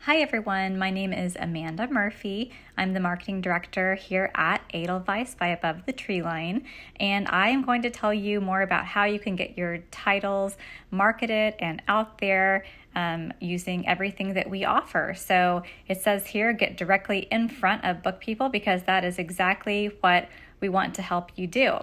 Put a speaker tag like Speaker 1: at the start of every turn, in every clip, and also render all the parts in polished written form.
Speaker 1: Hi everyone, my name is Amanda Murphy. I'm the marketing director here at Edelweiss by Above the Tree Line, and I am going to tell you more about how you can get your titles marketed and out there using everything that we offer. So it says here, get directly in front of book people, because that is exactly what we want to help you do.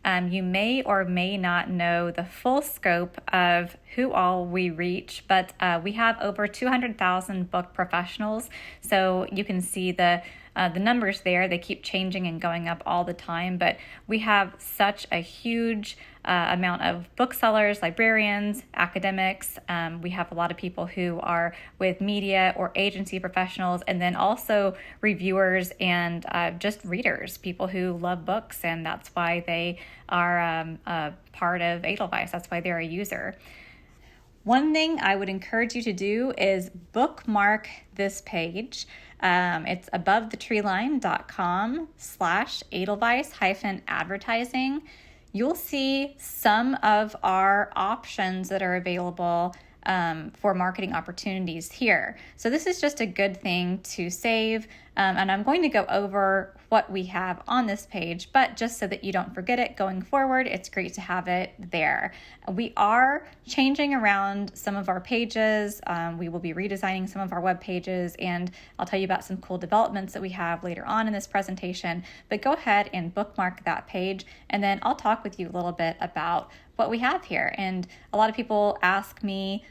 Speaker 1: You may or may not know the full scope of who all we reach, but we have over 200,000 book professionals. So you can see the numbers there. They keep changing and going up all the time, but we have such a huge amount of booksellers, librarians, academics. We have a lot of people who are with media or agency professionals, and then also reviewers and just readers, people who love books, and that's why they are a part of Edelweiss. That's why they're a user. One thing I would encourage you to do is bookmark this page. It's abovethetreeline.com/Edelweiss-advertising. You'll see some of our options that are available for marketing opportunities here. So this is just a good thing to save. And I'm going to go over what we have on this page, but just so that you don't forget it going forward, it's great to have it there. We are changing around some of our pages. We will be redesigning some of our web pages, and I'll tell you about some cool developments that we have later on in this presentation. But go ahead and bookmark that page, and then I'll talk with you a little bit about what we have here. And a lot of people ask me,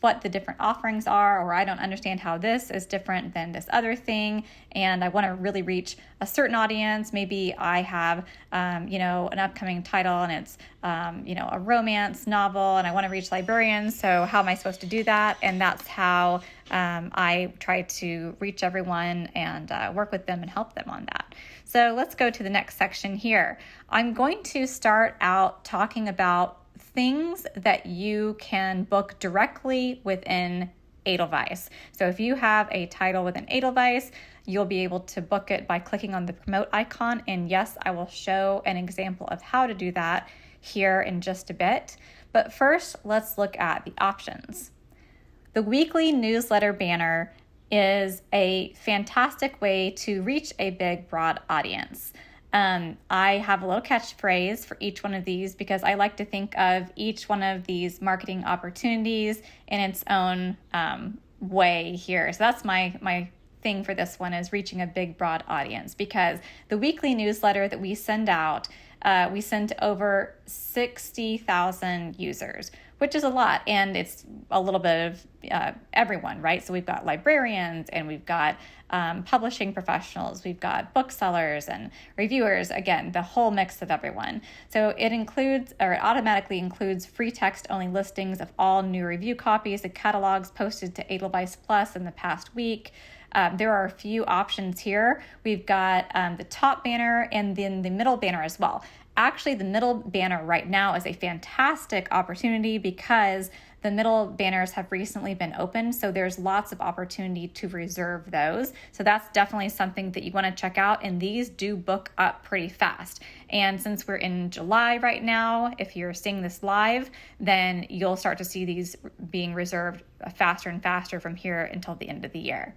Speaker 1: what the different offerings are, or I don't understand how this is different than this other thing, and I want to really reach a certain audience. Maybe I have, an upcoming title, and it's, a romance novel, and I want to reach librarians. So how am I supposed to do that? And that's how I try to reach everyone and work with them and help them on that. So let's go to the next section here. I'm going to start out talking about things that you can book directly within Edelweiss. So if you have a title within Edelweiss, you'll be able to book it by clicking on the promote icon. And yes, I will show an example of how to do that here in just a bit. But first, let's look at the options. The weekly newsletter banner is a fantastic way to reach a big, broad audience. I have a little catchphrase for each one of these, because I like to think of each one of these marketing opportunities in its own way here. So that's my thing for this one, is reaching a big, broad audience, because the weekly newsletter that we send out, we send to over 60,000 users, which is a lot. And it's a little bit of everyone, right? So we've got librarians, and we've got publishing professionals, we've got booksellers and reviewers, again, the whole mix of everyone. So it automatically includes free text-only listings of all new review copies and catalogs posted to Edelweiss Plus in the past week. There are a few options here. We've got the top banner and then the middle banner as well. Actually, the middle banner right now is a fantastic opportunity, because the middle banners have recently been opened, so there's lots of opportunity to reserve those. So that's definitely something that you want to check out, and these do book up pretty fast. And since we're in July right now, if you're seeing this live, then you'll start to see these being reserved faster and faster from here until the end of the year.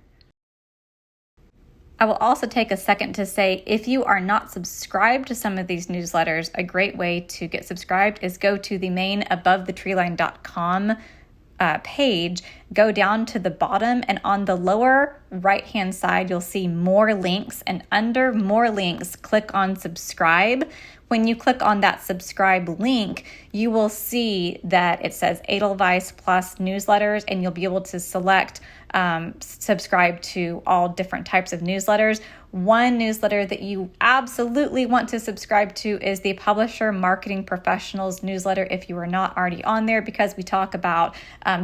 Speaker 1: I will also take a second to say, if you are not subscribed to some of these newsletters, a great way to get subscribed is go to the main abovethetreeline.com page, go down to the bottom, and on the lower right-hand side, you'll see more links, and under more links, click on subscribe. When you click on that subscribe link, you will see that it says Edelweiss Plus newsletters, and you'll be able to select subscribe to all different types of newsletters. One newsletter that you absolutely want to subscribe to is the Publisher Marketing Professionals newsletter, if you are not already on there, because we talk about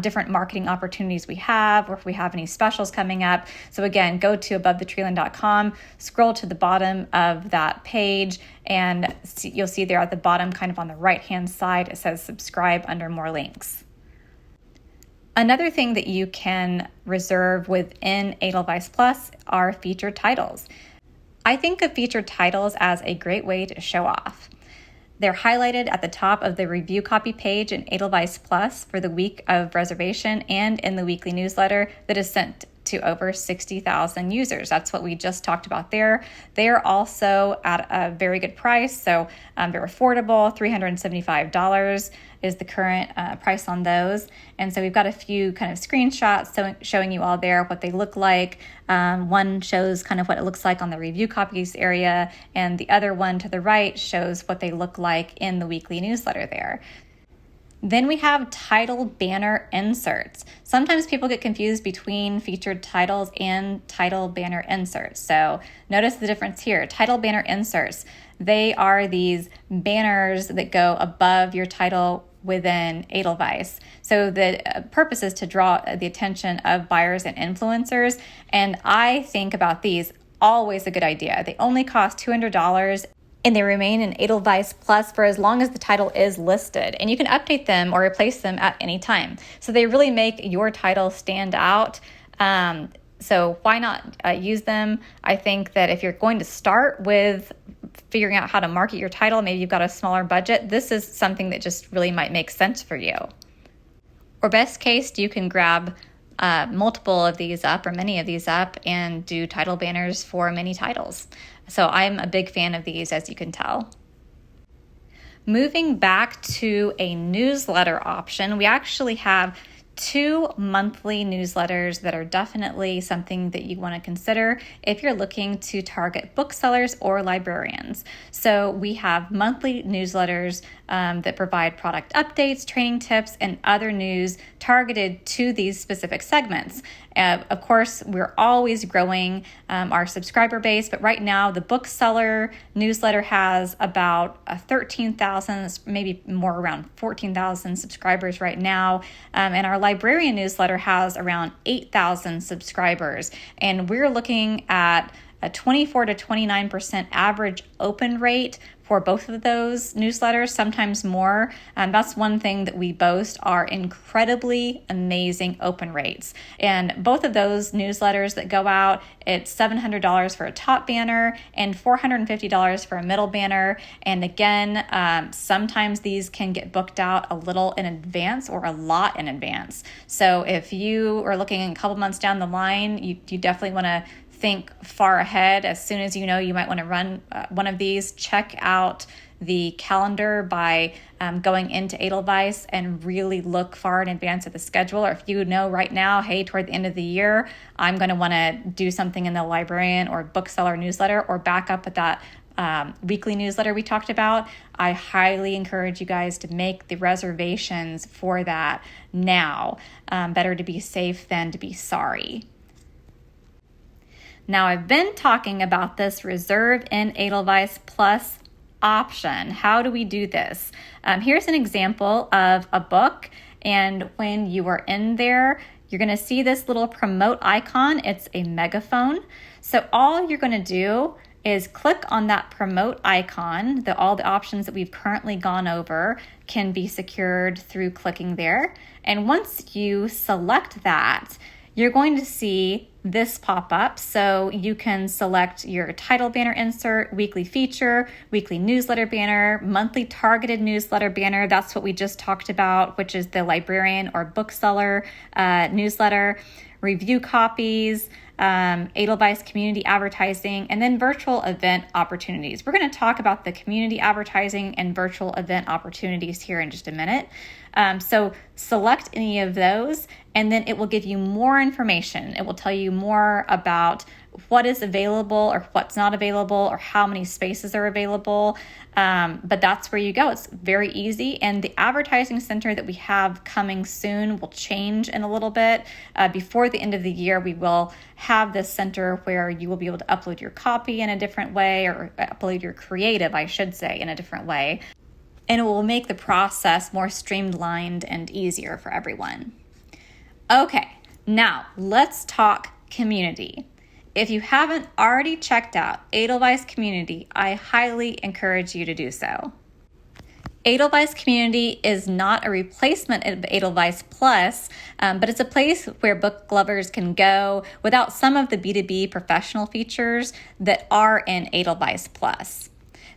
Speaker 1: different marketing opportunities we have, or if we have any specials coming up. So again, go to abovethetreeline.com, scroll to the bottom of that page, and you'll see there at the bottom, kind of on the right-hand side, it says subscribe under more links. Another thing that you can reserve within Edelweiss Plus are featured titles. I think of featured titles as a great way to show off. They're highlighted at the top of the review copy page in Edelweiss Plus for the week of reservation and in the weekly newsletter that is sent to over 60,000 users. That's what we just talked about there. They are also at a very good price, so they're affordable. $375 is the current price on those. And so we've got a few kind of screenshots showing you all there what they look like. One shows kind of what it looks like on the review copies area, and the other one to the right shows what they look like in the weekly newsletter there. Then we have title banner inserts. Sometimes people get confused between featured titles and title banner inserts. So notice the difference here. Title banner inserts, they are these banners that go above your title within Edelweiss. So the purpose is to draw the attention of buyers and influencers. And I think about these always a good idea. They only cost $200. And they remain in Edelweiss Plus for as long as the title is listed. And you can update them or replace them at any time. So they really make your title stand out. So why not use them? I think that if you're going to start with figuring out how to market your title, maybe you've got a smaller budget, this is something that just really might make sense for you. Or best case, you can grab multiple of these up or many of these up and do title banners for many titles. So I'm a big fan of these, as you can tell. Moving back to a newsletter option, we actually have 2 monthly newsletters that are definitely something that you want to consider if you're looking to target booksellers or librarians. So we have monthly newsletters that provide product updates, training tips, and other news targeted to these specific segments. Of course, we're always growing our subscriber base, but right now the bookseller newsletter has about 13,000, maybe more, around 14,000 subscribers right now. And our librarian newsletter has around 8,000 subscribers. And we're looking at a 24 to 29% average open rate for both of those newsletters, sometimes more. That's one thing that we boast, are incredibly amazing open rates. And both of those newsletters that go out, it's $700 for a top banner and $450 for a middle banner. And again, sometimes these can get booked out a little in advance or a lot in advance. So if you are looking a couple months down the line, you definitely want to think far ahead. As soon as you know you might want to run one of these, check out the calendar by going into Edelweiss and really look far in advance at the schedule. Or if you know right now, hey, toward the end of the year, I'm going to want to do something in the librarian or bookseller newsletter, or back up at that weekly newsletter we talked about, I highly encourage you guys to make the reservations for that now. Better to be safe than to be sorry. Now, I've been talking about this Reserve in Edelweiss Plus option. How do we do this? Here's an example of a book, and when you are in there, you're going to see this little promote icon. It's a megaphone. So all you're going to do is click on that promote icon. All the options that we've currently gone over can be secured through clicking there. And once you select that, you're going to see this pop up. So you can select your title banner insert, weekly feature, weekly newsletter banner, monthly targeted newsletter banner. That's what we just talked about, which is the librarian or bookseller newsletter, review copies, Edelweiss community advertising, and then virtual event opportunities. We're going to talk about the community advertising and virtual event opportunities here in just a minute. So select any of those, and then it will give you more information. It will tell you more about what is available or what's not available or how many spaces are available. But that's where you go. It's very easy. And the advertising center that we have coming soon will change in a little bit. Before the end of the year, we will have this center where you will be able to upload your copy in a different way, or upload your creative, I should say, in a different way. And it will make the process more streamlined and easier for everyone. Okay, now let's talk community. If you haven't already checked out Edelweiss Community, I highly encourage you to do so. Edelweiss Community is not a replacement of Edelweiss Plus, but it's a place where book lovers can go without some of the B2B professional features that are in Edelweiss Plus.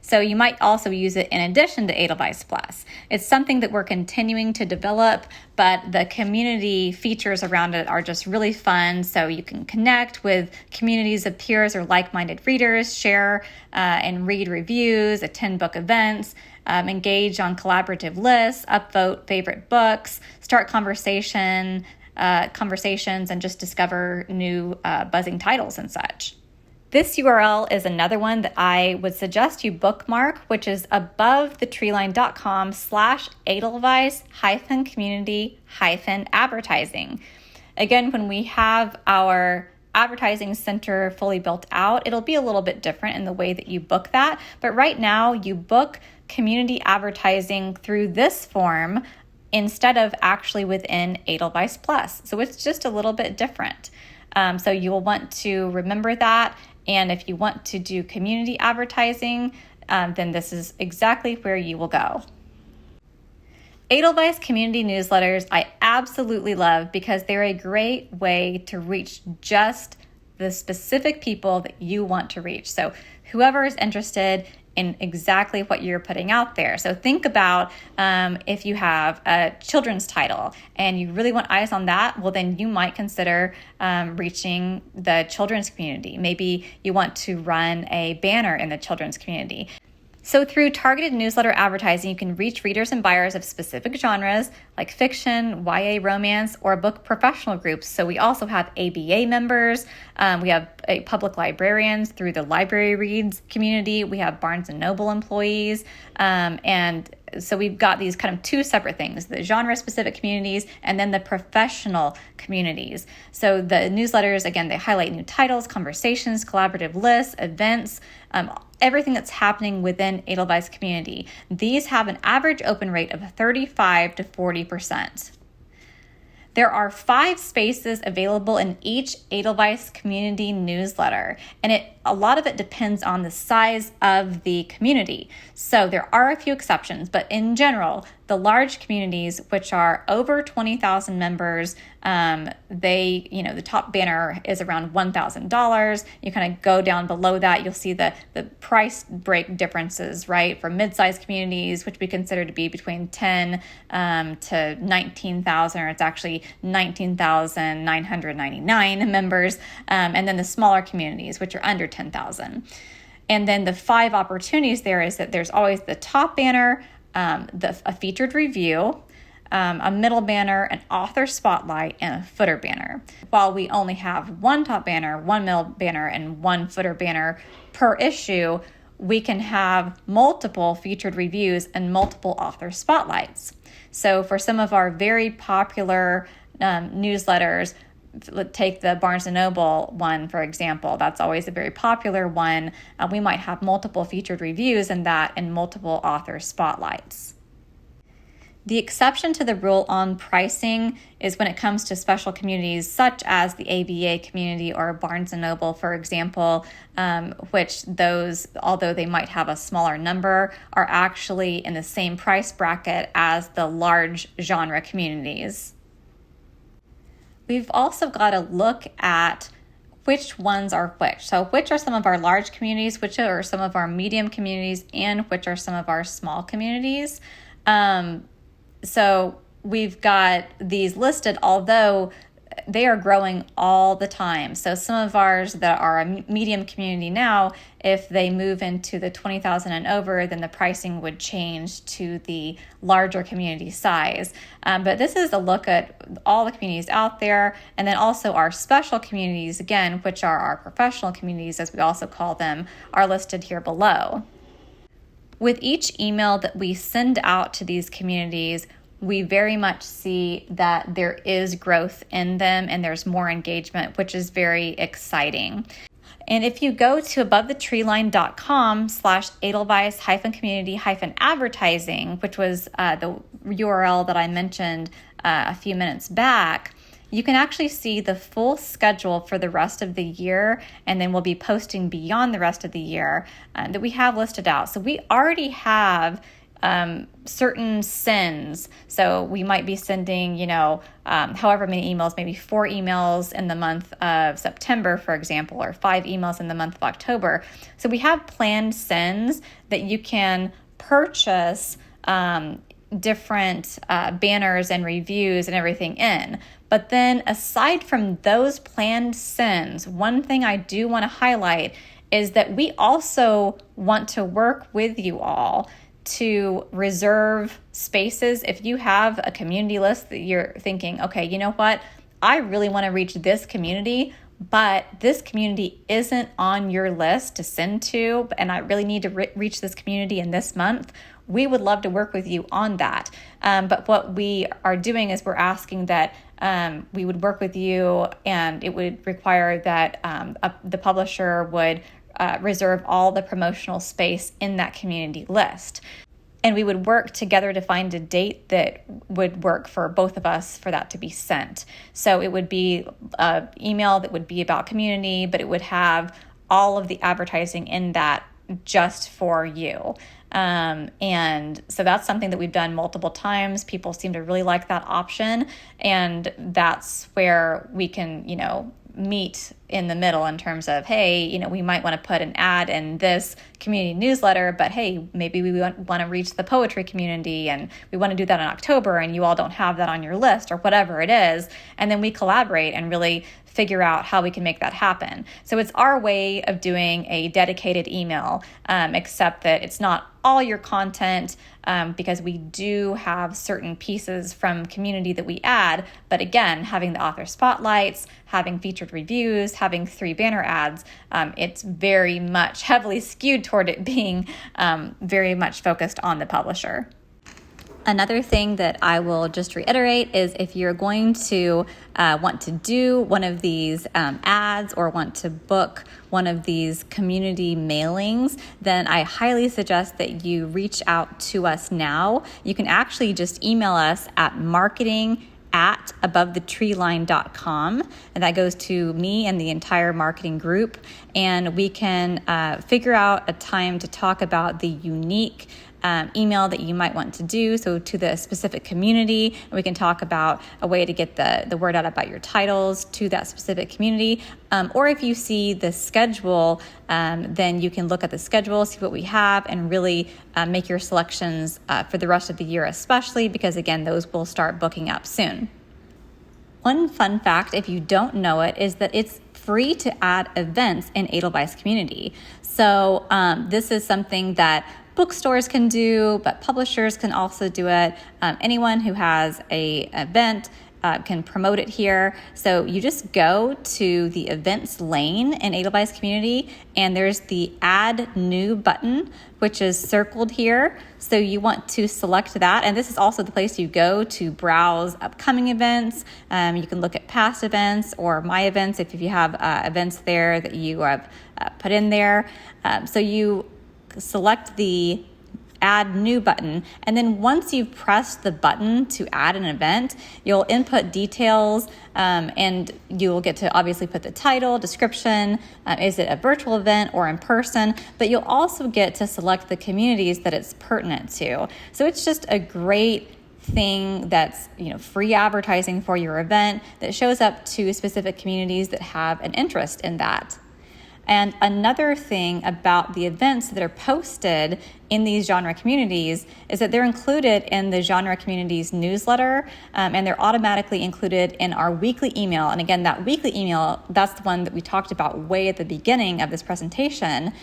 Speaker 1: So you might also use it in addition to Edelweiss Plus. It's something that we're continuing to develop, but the community features around it are just really fun. So you can connect with communities of peers or like-minded readers, share and read reviews, attend book events, engage on collaborative lists, upvote favorite books, start conversations, and just discover new buzzing titles and such. This URL is another one that I would suggest you bookmark, which is abovthetreeline.com/Edelweiss-community-advertising. Again, when we have our advertising center fully built out, it'll be a little bit different in the way that you book that. But right now, you book community advertising through this form instead of actually within Edelweiss Plus. So it's just a little bit different. So you will want to remember that. And if you want to do community advertising, then this is exactly where you will go. Edelweiss community newsletters I absolutely love because they're a great way to reach just the specific people that you want to reach. So whoever is interested in exactly what you're putting out there. So think about if you have a children's title and you really want eyes on that, well, then you might consider reaching the children's community. Maybe you want to run a banner in the children's community. So through targeted newsletter advertising, you can reach readers and buyers of specific genres like fiction, YA romance, or book professional groups. So we also have ABA members. We have public librarians through the Library Reads community. We have Barnes & Noble employees. And so we've got these kind of two separate things, the genre-specific communities and then the professional communities. So the newsletters, again, they highlight new titles, conversations, collaborative lists, events, everything that's happening within Edelweiss community. These have an average open rate of 35 to 40%. There are 5 spaces available in each Edelweiss community newsletter, and a lot of it depends on the size of the community. So there are a few exceptions, but in general, the large communities, which are over 20,000 members, the top banner is around $1,000. You kind of go down below that, you'll see the price break differences, right? For mid-sized communities, which we consider to be between 10 to 19,000, or it's actually 19,999 members, and then the smaller communities, which are under 10,000. And then the 5 opportunities there is that there's always the top banner, a featured review, a middle banner, an author spotlight, and a footer banner. While we only have 1 top banner, 1 middle banner, and 1 footer banner per issue, we can have multiple featured reviews and multiple author spotlights. So for some of our very popular newsletters, take the Barnes & Noble one, for example. That's always a very popular one. We might have multiple featured reviews in that and multiple author spotlights. The exception to the rule on pricing is when it comes to special communities such as the ABA community or Barnes & Noble, for example, which those, although they might have a smaller number, are actually in the same price bracket as the large genre communities. We've also got to look at which ones are which. So which are some of our large communities, which are some of our medium communities, and which are some of our small communities. So we've got these listed, although they are growing all the time. So some of ours that are a medium community now, if they move into the 20,000 and over, then the pricing would change to the larger community size. But this is a look at all the communities out there, and then also our special communities, again, which are our professional communities, as we also call them, are listed here below. With each email that we send out to these communities, we very much see that there is growth in them and there's more engagement, which is very exciting. And if you go to abovthetreeline.com/Edelweiss-community-advertising, which was the URL that I mentioned a few minutes back, you can actually see the full schedule for the rest of the year, and then we'll be posting beyond the rest of the year that we have listed out. So we already have certain sends. So we might be sending, however many emails, maybe 4 emails in the month of September, for example, or 5 emails in the month of October. So we have planned sends that you can purchase different banners and reviews and everything in. But then aside from those planned sends, one thing I do want to highlight is that we also want to work with you all to reserve spaces. If you have a community list that you're thinking, okay, you know what? I really want to reach this community, but this community isn't on your list to send to, and I really need to reach this community in this month. We would love to work with you on that. But what we are doing is we're asking that we would work with you, and it would require that the publisher would reserve all the promotional space in that community list. And we would work together to find a date that would work for both of us for that to be sent. So it would be an email that would be about community, but it would have all of the advertising in that just for you. And so that's something that we've done multiple times. People seem to really like that option. And that's where we can, meet in the middle in terms of, hey, we might want to put an ad in this community newsletter, but hey, maybe we want to reach the poetry community and we want to do that in October and you all don't have that on your list or whatever it is. And then we collaborate and really figure out how we can make that happen. So it's our way of doing a dedicated email, except that it's not all your content, because we do have certain pieces from community that we add. But again, having the author spotlights, having featured reviews, having 3 banner ads, it's very much heavily skewed toward it being very much focused on the publisher. Another thing that I will just reiterate is if you're going to want to do one of these ads or want to book one of these community mailings, then I highly suggest that you reach out to us now. You can actually just email us at marketing@abovethetreeline.com, and that goes to me and the entire marketing group, and we can figure out a time to talk about the unique email that you might want to do, so to the specific community. We can talk about a way to get the word out about your titles to that specific community. Or if you see the schedule, then you can look at the schedule, see what we have, and really make your selections for the rest of the year, especially because, again, those will start booking up soon. One fun fact, if you don't know it, is that it's free to add events in Edelweiss community. So this is something that bookstores can do, but publishers can also do it. Anyone who has an event can promote it here. So you just go to the events lane in Edelweiss community, and there's the add new button, which is circled here. So you want to select that. And this is also the place you go to browse upcoming events. You can look at past events or my events if you have events there that you have put in there. So you select the add new button, and then once you've pressed the button to add an event, you'll input details, and you'll get to obviously put the title, description, is it a virtual event or in person, but you'll also get to select the communities that it's pertinent to. So it's just a great thing that's free advertising for your event that shows up to specific communities that have an interest in that. And another thing about the events that are posted in these genre communities is that they're included in the genre communities newsletter, and they're automatically included in our weekly email. And again, that weekly email, that's the one that we talked about way at the beginning of this presentation,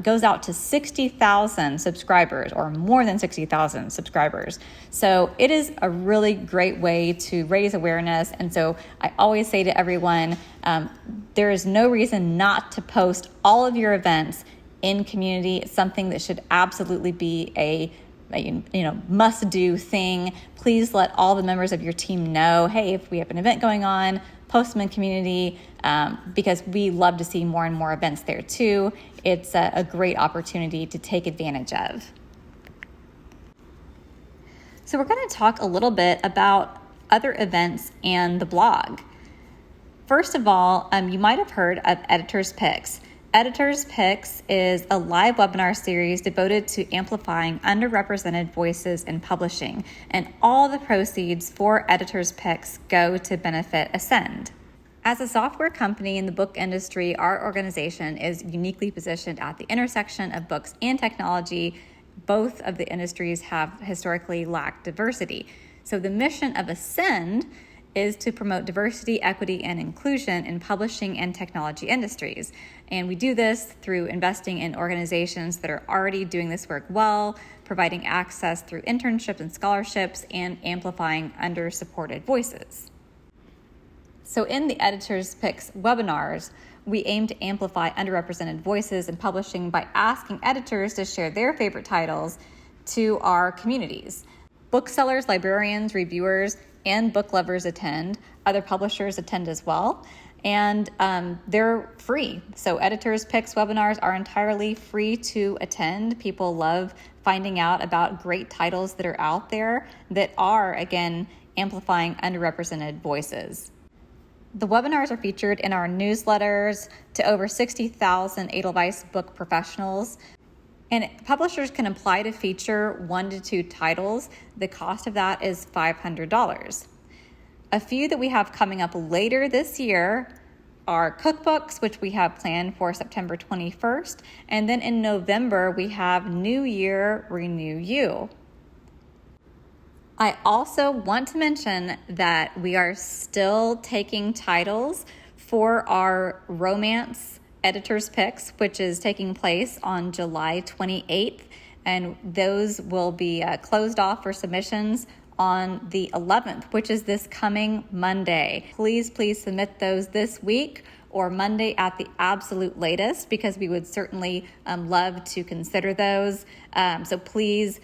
Speaker 1: goes out to 60,000 subscribers, or more than 60,000 subscribers. So it is a really great way to raise awareness. And so I always say to everyone, there is no reason not to post all of your events in community. It's something that should absolutely be a must-do thing. Please let all the members of your team know, hey, if we have an event going on, post them in community, because we love to see more and more events there too. It's a great opportunity to take advantage of. So we're going to talk a little bit about other events and the blog. First of all, you might have heard of Editor's Picks. Editor's Picks is a live webinar series devoted to amplifying underrepresented voices in publishing, and all the proceeds for Editor's Picks go to benefit Ascend. As a software company in the book industry, our organization is uniquely positioned at the intersection of books and technology. Both of the industries have historically lacked diversity. So the mission of Ascend is to promote diversity, equity, and inclusion in publishing and technology industries. And we do this through investing in organizations that are already doing this work well, providing access through internships and scholarships, and amplifying under-supported voices. So in the Editor's Picks webinars, we aim to amplify underrepresented voices in publishing by asking editors to share their favorite titles to our communities. Booksellers, librarians, reviewers, and book lovers attend. Other publishers attend as well, and they're free. So Editor's Picks webinars are entirely free to attend. People love finding out about great titles that are out there that are, again, amplifying underrepresented voices. The webinars are featured in our newsletters to over 60,000 Edelweiss book professionals. And publishers can apply to feature 1 to 2 titles. The cost of that is $500. A few that we have coming up later this year are cookbooks, which we have planned for September 21st. And then in November, we have New Year, Renew You. I also want to mention that we are still taking titles for our romance Editor's Picks, which is taking place on July 28th, and those will be closed off for submissions on the 11th, which is this coming Monday. Please submit those this week or Monday at the absolute latest, because we would certainly love to consider those. So please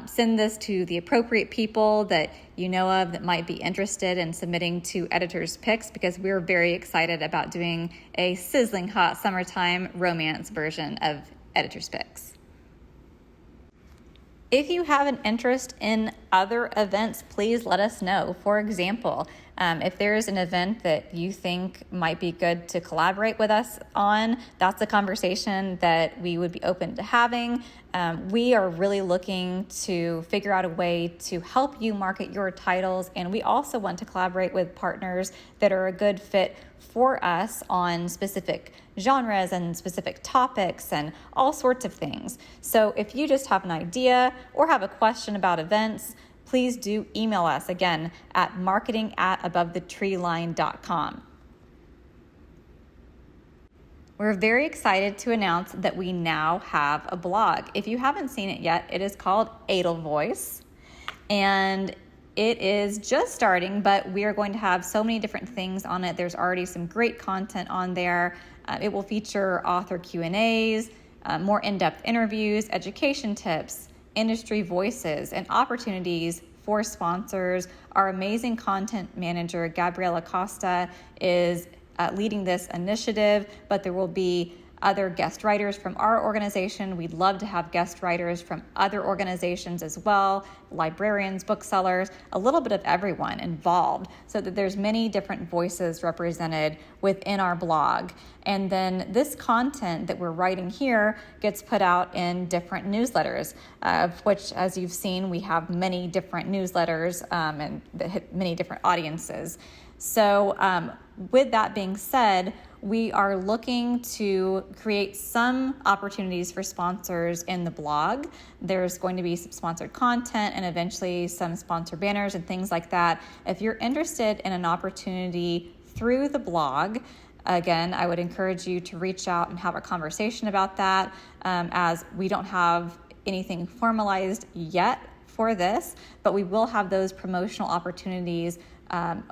Speaker 1: send this to the appropriate people that you know of that might be interested in submitting to Editor's Picks, because we're very excited about doing a sizzling hot summertime romance version of Editor's Picks. If you have an interest in other events, please let us know. For example, if there's an event that you think might be good to collaborate with us on, that's a conversation that we would be open to having. We are really looking to figure out a way to help you market your titles, and we also want to collaborate with partners that are a good fit for us on specific genres and specific topics and all sorts of things. So if you just have an idea or have a question about events, please do email us again at marketing@abovethetreeline.com. We're very excited to announce that we now have a blog. If you haven't seen it yet, it is called Edelweiss, and it is just starting, but we are going to have so many different things on it. There's already some great content on there. It will feature author Q&As, more in-depth interviews, education tips, industry voices, and opportunities for sponsors. Our amazing content manager, Gabriela Costa, is leading this initiative, but there will be other guest writers from our organization. We'd love to have guest writers from other organizations as well, librarians, booksellers, a little bit of everyone involved, so that there's many different voices represented within our blog. And then this content that we're writing here gets put out in different newsletters, of which, as you've seen, we have many different newsletters and that hit many different audiences. So with that being said, we are looking to create some opportunities for sponsors in the blog. There's going to be some sponsored content and eventually some sponsor banners and things like that. If you're interested in an opportunity through the blog, again, I would encourage you to reach out and have a conversation about that, as we don't have anything formalized yet for this, but we will have those promotional opportunities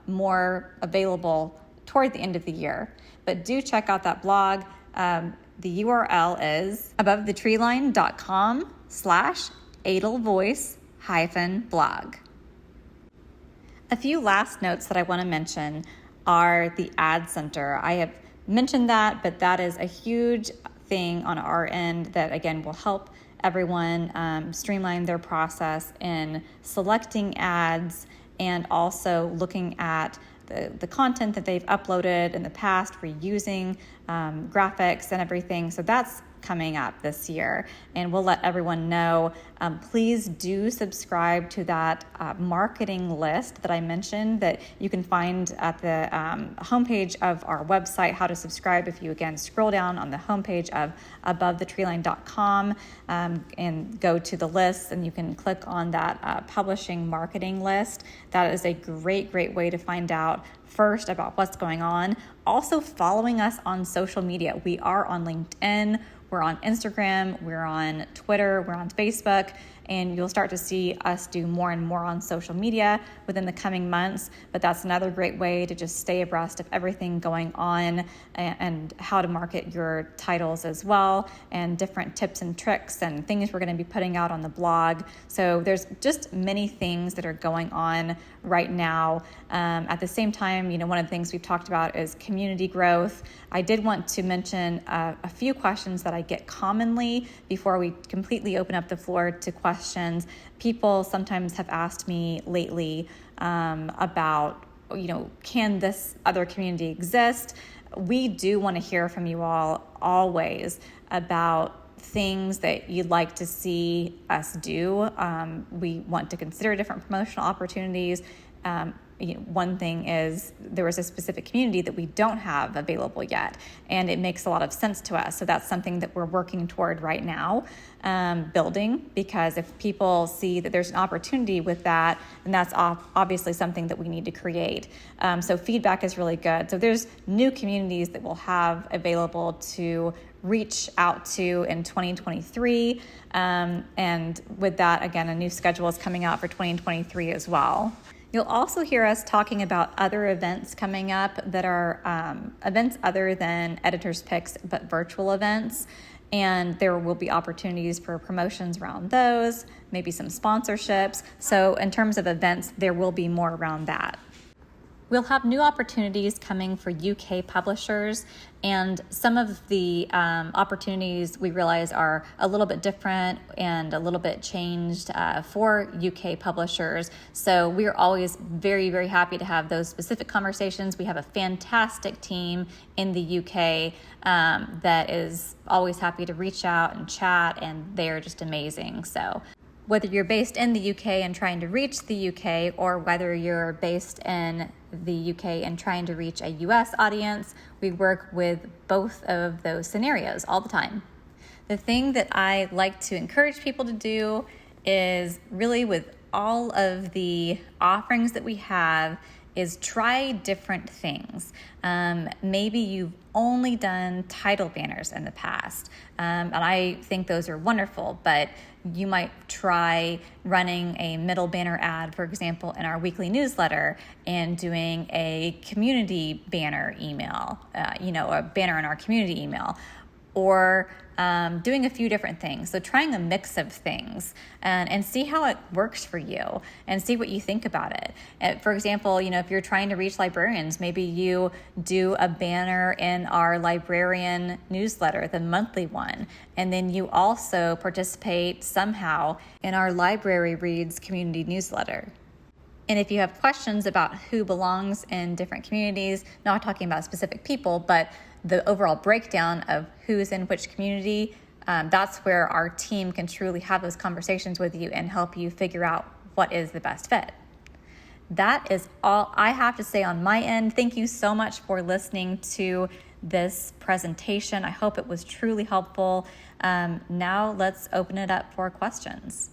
Speaker 1: more available toward the end of the year. But do check out that blog. The URL is abovethetreeline.com/Edelweiss-blog. A few last notes that I want to mention are the Ad Center. I have mentioned that, but that is a huge thing on our end that, again, will help everyone streamline their process in selecting ads and also looking at the content that they've uploaded in the past, reusing graphics and everything. So that's coming up this year, and we'll let everyone know. Please do subscribe to that marketing list that I mentioned that you can find at the homepage of our website. How to subscribe, if you again scroll down on the homepage of AboveTheTreeline.com and go to the list, and you can click on that publishing marketing list. That is a great way to find out first about what's going on. Also, following us on social media. We are on LinkedIn, we're on Instagram, we're on Twitter, we're on Facebook, and you'll start to see us do more and more on social media within the coming months. But that's another great way to just stay abreast of everything going on and how to market your titles as well, and different tips and tricks and things we're going to be putting out on the blog. So there's just many things that are going on right now. At the same time, one of the things we've talked about is community growth. I did want to mention a few questions that I get commonly before we completely open up the floor to questions. People sometimes have asked me lately about, can this other community exist? We do want to hear from you all always about things that you'd like to see us do. We want to consider different promotional opportunities. One thing is there was a specific community that we don't have available yet, and it makes a lot of sense to us. So that's something that we're working toward right now, building, because if people see that there's an opportunity with that, then that's obviously something that we need to create. So feedback is really good. So there's new communities that we'll have available to reach out to in 2023. And with that, again, a new schedule is coming out for 2023 as well. You'll also hear us talking about other events coming up that are events other than Editor's Picks, but virtual events. And there will be opportunities for promotions around those, maybe some sponsorships. So in terms of events, there will be more around that. We'll have new opportunities coming for UK publishers, and some of the opportunities we realize are a little bit different and a little bit changed for UK publishers. So we're always very happy to have those specific conversations. We have a fantastic team in the UK that is always happy to reach out and chat, and they're just amazing. So whether you're based in the UK and trying to reach the UK, or whether you're based in the UK and trying to reach a US audience, we work with both of those scenarios all the time. The thing that I like to encourage people to do is really, with all of the offerings that we have, is try different things. Maybe you've only done title banners in the past, and I think those are wonderful, but you might try running a middle banner ad, for example, in our weekly newsletter, and doing a community banner email, a banner in our community email, or doing a few different things. So trying a mix of things and see how it works for you and see what you think about it. For example, if you're trying to reach librarians, maybe you do a banner in our librarian newsletter, the monthly one, and then you also participate somehow in our Library Reads community newsletter. And if you have questions about who belongs in different communities, not talking about specific people, but the overall breakdown of who's in which community, that's where our team can truly have those conversations with you and help you figure out what is the best fit. That is all I have to say on my end. Thank you so much for listening to this presentation. I hope it was truly helpful. Now let's open it up for questions.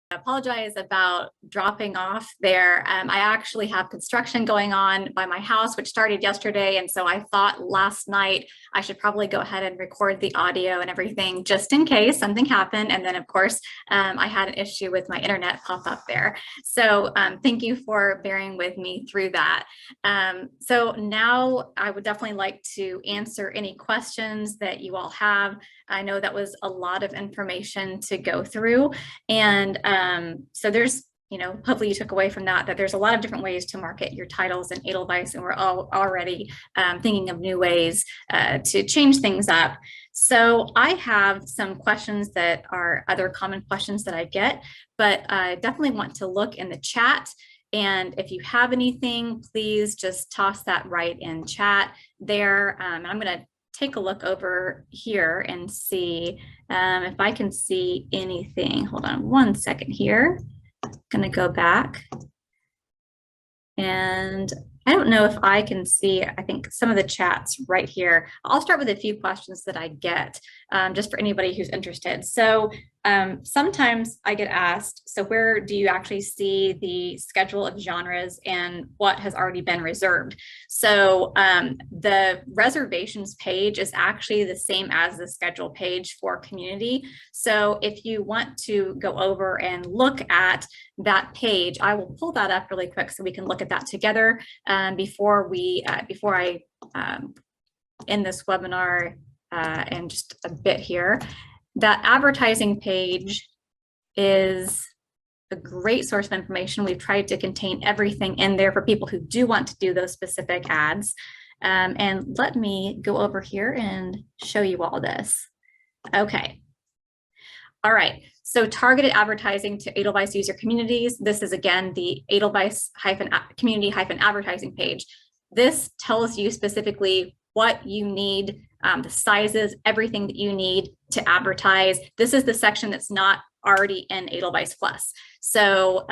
Speaker 1: I apologize about dropping off there. I actually have construction going on by my house, which started yesterday. And so I thought last night I should probably go ahead and record the audio and everything just in case something happened. And then, of course, I had an issue with my internet pop up there. So thank you for bearing with me through that. So now I would definitely like to answer any questions that you all have. I know that was a lot of information to go through. And so there's, hopefully you took away from that there's a lot of different ways to market your titles in Edelweiss, and we're all already thinking of new ways to change things up. So I have some questions that are other common questions that I get, but I definitely want to look in the chat And if you have anything, please just toss that right in chat there. I'm going to take a look over here and see if I can see anything. Hold on one second here. I'm going to go back. And I don't know if I can see, I think some of the chats right here. I'll start with a few questions that I get just for anybody who's interested. So sometimes I get asked, so where do you actually see the schedule of genres and what has already been reserved? So the reservations page is actually the same as the schedule page for community. So if you want to go over and look at that page, I will pull that up really quick so we can look at that together before I end this webinar in just a bit here. That advertising page is a great source of information. We've tried to contain everything in there for people who do want to do those specific ads. And let me go over here and show you all this. Okay. All right. So targeted advertising to Edelweiss user communities. This is again the Edelweiss community advertising page. This tells you specifically what you need, the sizes, everything that you need to advertise. This is the section that's not already in Edelweiss Plus. So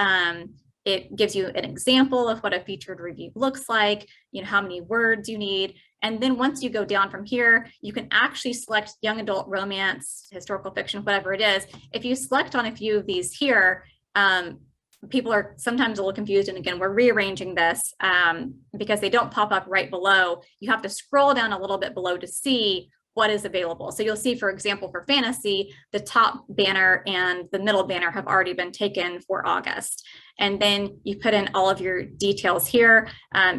Speaker 1: it gives you an example of what a featured review looks like, how many words you need. And then once you go down from here, you can actually select young adult romance, historical fiction, whatever it is. If you select on a few of these here, people are sometimes a little confused. And again, we're rearranging this because they don't pop up right below. You have to scroll down a little bit below to see what is available. So you'll see, for example, for fantasy, the top banner and the middle banner have already been taken for August. And then you put in all of your details here.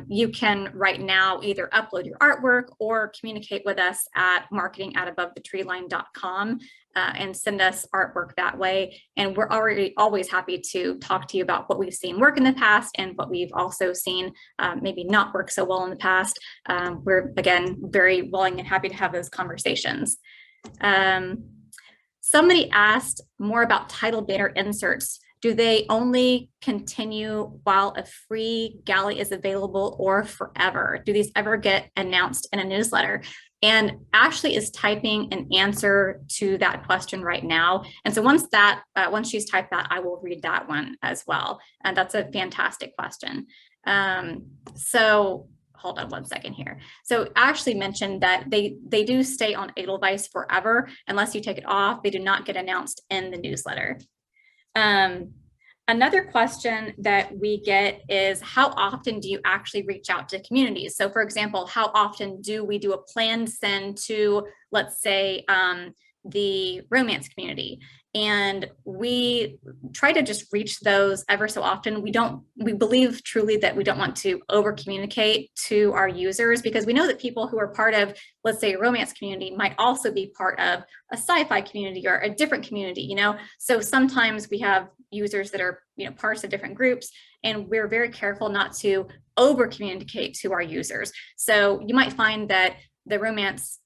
Speaker 1: You can right now either upload your artwork or communicate with us at marketing@abovethetreeline.com and send us artwork that way. And we're always happy to talk to you about what we've seen work in the past and what we've also seen maybe not work so well in the past. We're, again, very willing and happy to have those conversations. Somebody asked more about title banner inserts. Do they only continue while a free galley is available or forever? Do these ever get announced in a newsletter? And Ashley is typing an answer to that question right now. And so once she's typed that, I will read that one as well. And that's a fantastic question. So hold on one second here. So Ashley mentioned that they do stay on Edelweiss forever. Unless you take it off, they do not get announced in the newsletter. Another question that we get is, how often do you actually reach out to communities? So for example, how often do we do a planned send to, let's say, the romance community? And we try to just reach those ever so often. We believe truly that we don't want to over communicate to our users, because we know that people who are part of, let's say, a romance community might also be part of a sci-fi community or a different community, So sometimes we have users that are, parts of different groups, and we're very careful not to over communicate to our users. So you might find that the romance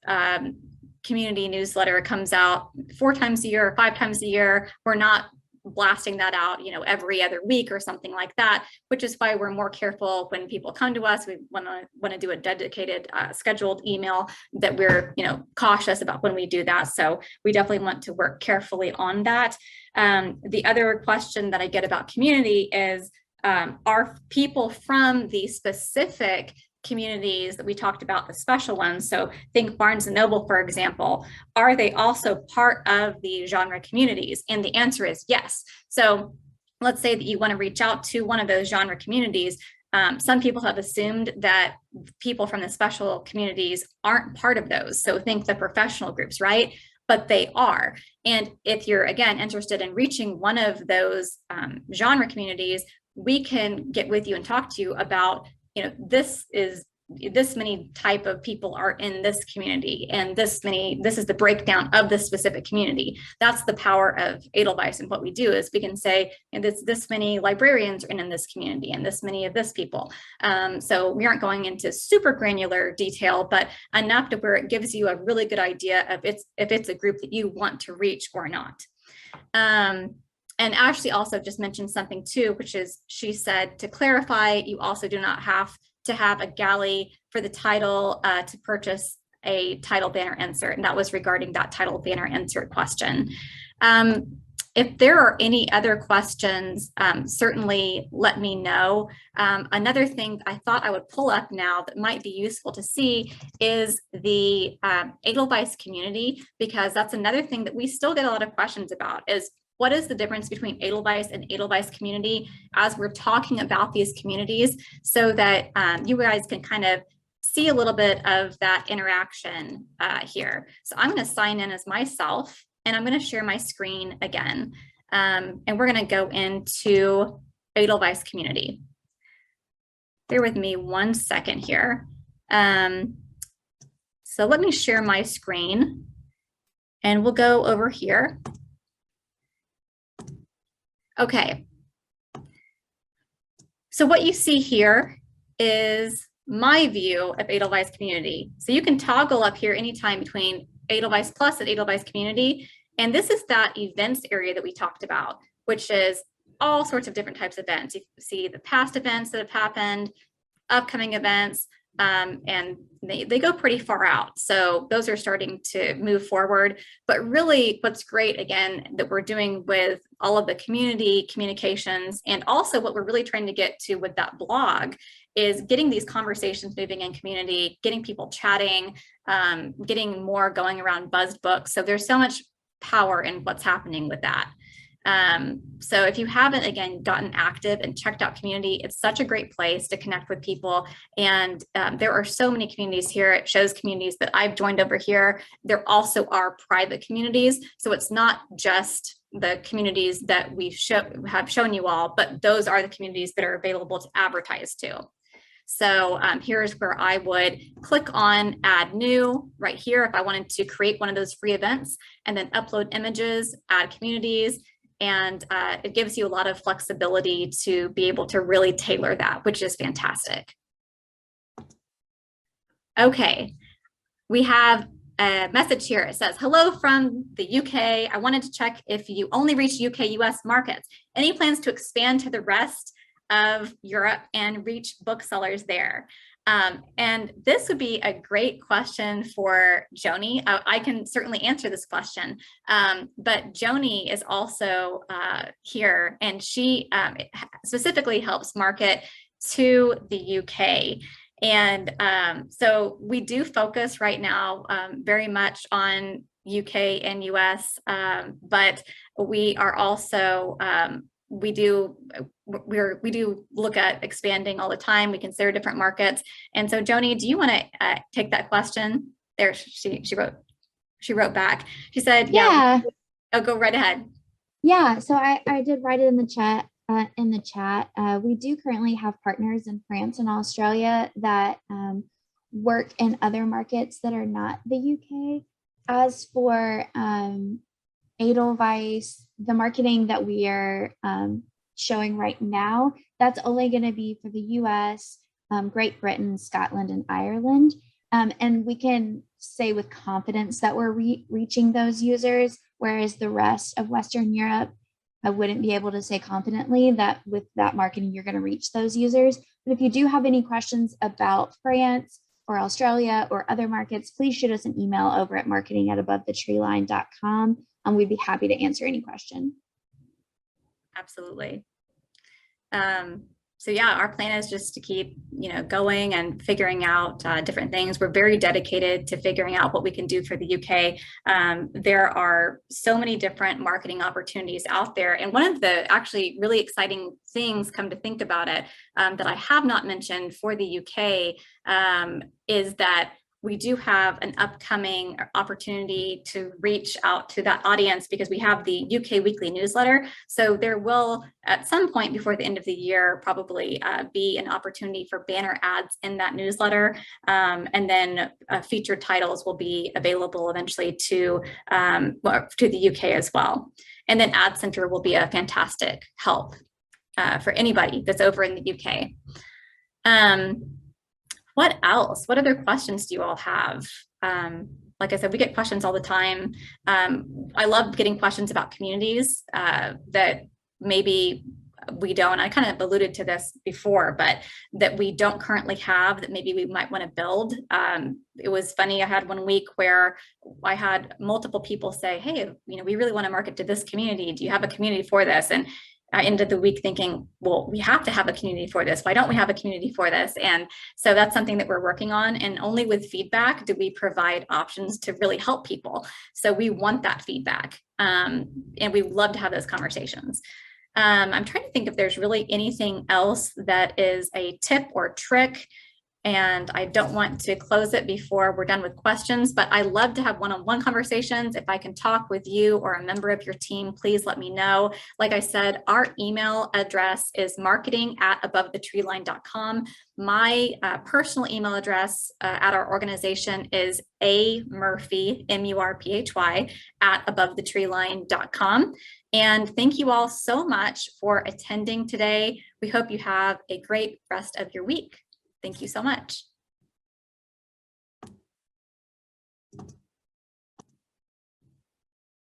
Speaker 1: community newsletter comes out 4 times a year or 5 times a year. We're not blasting that out, every other week or something like that, which is why we're more careful when people come to us. We want to do a dedicated scheduled email, that we're, cautious about when we do that. So we definitely want to work carefully on that. The other question that I get about community is, are people from the specific communities that we talked about, the special ones, so think Barnes and Noble, for example, are they also part of the genre communities? And the answer is yes. So let's say that you want to reach out to one of those genre communities. Some people have assumed that people from the special communities aren't part of those. So think the professional groups, right? But they are. And if you're, again, interested in reaching one of those genre communities, we can get with you and talk to you about, this many type of people are in this community, and this is the breakdown of this specific community. That's the power of Edelweiss. And what we do is we can say, this many librarians are in this community, and this many of this people. So we aren't going into super granular detail, but enough to where it gives you a really good idea of if it's a group that you want to reach or not. And Ashley also just mentioned something too, which is she said, to clarify, you also do not have to have a galley for the title to purchase a title banner insert. And that was regarding that title banner insert question. If there are any other questions, certainly let me know. Another thing I thought I would pull up now that might be useful to see is the Edelweiss community, because that's another thing that we still get a lot of questions about is what is the difference between Edelweiss and Edelweiss community as we're talking about these communities, so that you guys can kind of see a little bit of that interaction here. So I'm going to sign in as myself, and I'm going to share my screen again. And we're going to go into Edelweiss community. Bear with me 1 second here. So let me share my screen, and we'll go over here. Okay. So what you see here is my view of Edelweiss community. So you can toggle up here anytime between Edelweiss Plus and Edelweiss community. And this is that events area that we talked about, which is all sorts of different types of events. You see the past events that have happened, upcoming events, and they go pretty far out. So those are starting to move forward. But really what's great, again, that we're doing with all of the community communications, and also what we're really trying to get to with that blog, is getting these conversations moving in community, getting people chatting, getting more going around buzzed books. So there's so much power in what's happening with that. So if you haven't, again, gotten active and checked out community, it's such a great place to connect with people. And there are so many communities here. It shows communities that I've joined over here. There also are private communities. So it's not just the communities that we have shown you all, but those are the communities that are available to advertise to. So here's where I would click on add new right here if I wanted to create one of those free events, and then upload images, add communities. And it gives you a lot of flexibility to be able to really tailor that, which is fantastic. Okay, we have a message here. It says, hello from the UK. I wanted to check if you only reach UK, US markets. Any plans to expand to the rest of Europe and reach booksellers there? And this would be a great question for Joni. I can certainly answer this question, but Joni is also here, and she specifically helps market to the UK. And so we do focus right now very much on UK and US, but we are also we do look at expanding all the time. We consider different markets. And so Joni, do you want to take that question? There, she wrote back. She said, yeah. Oh, go right ahead.
Speaker 2: Yeah, so I did write it in the chat. We do currently have partners in France and Australia that work in other markets that are not the UK. As for Edelweiss, the marketing that we are showing right now, that's only going to be for the US, Great Britain, Scotland, and Ireland. And we can say with confidence that we're reaching those users, whereas the rest of Western Europe, I wouldn't be able to say confidently that with that marketing, you're going to reach those users. But if you do have any questions about France or Australia or other markets, please shoot us an email over at marketing@abovethetreeline.com, and we'd be happy to answer any question.
Speaker 1: Absolutely. So yeah, our plan is just to keep, going and figuring out different things. We're very dedicated to figuring out what we can do for the UK. There are so many different marketing opportunities out there. And one of the actually really exciting things, come to think about it, that I have not mentioned for the UK is that we do have an upcoming opportunity to reach out to that audience, because we have the UK weekly newsletter. So there will, at some point before the end of the year, probably be an opportunity for banner ads in that newsletter. And then featured titles will be available eventually to the UK as well. And then Ad Center will be a fantastic help for anybody that's over in the UK. What else? What other questions do you all have? like I said, we get questions all the time. I love getting questions about communities that maybe we don't. I kind of alluded to this before, but that we don't currently have that maybe we might want to build. It was funny. I had one week where I had multiple people say, "Hey, we really want to market to this community. Do you have a community for this?" And I ended the week thinking, well, we have to have a community for this. Why don't we have a community for this? And so that's something that we're working on. And only with feedback do we provide options to really help people. So we want that feedback. And we love to have those conversations. I'm trying to think if there's really anything else that is a tip or trick. And I don't want to close it before we're done with questions, but I love to have one-on-one conversations. If I can talk with you or a member of your team, please let me know. Like I said, our email address is marketing@abovethetreeline.com. My personal email address at our organization is amurphy, M-U-R-P-H-Y, @abovethetreeline.com. And thank you all so much for attending today. We hope you have a great rest of your week. Thank you so much.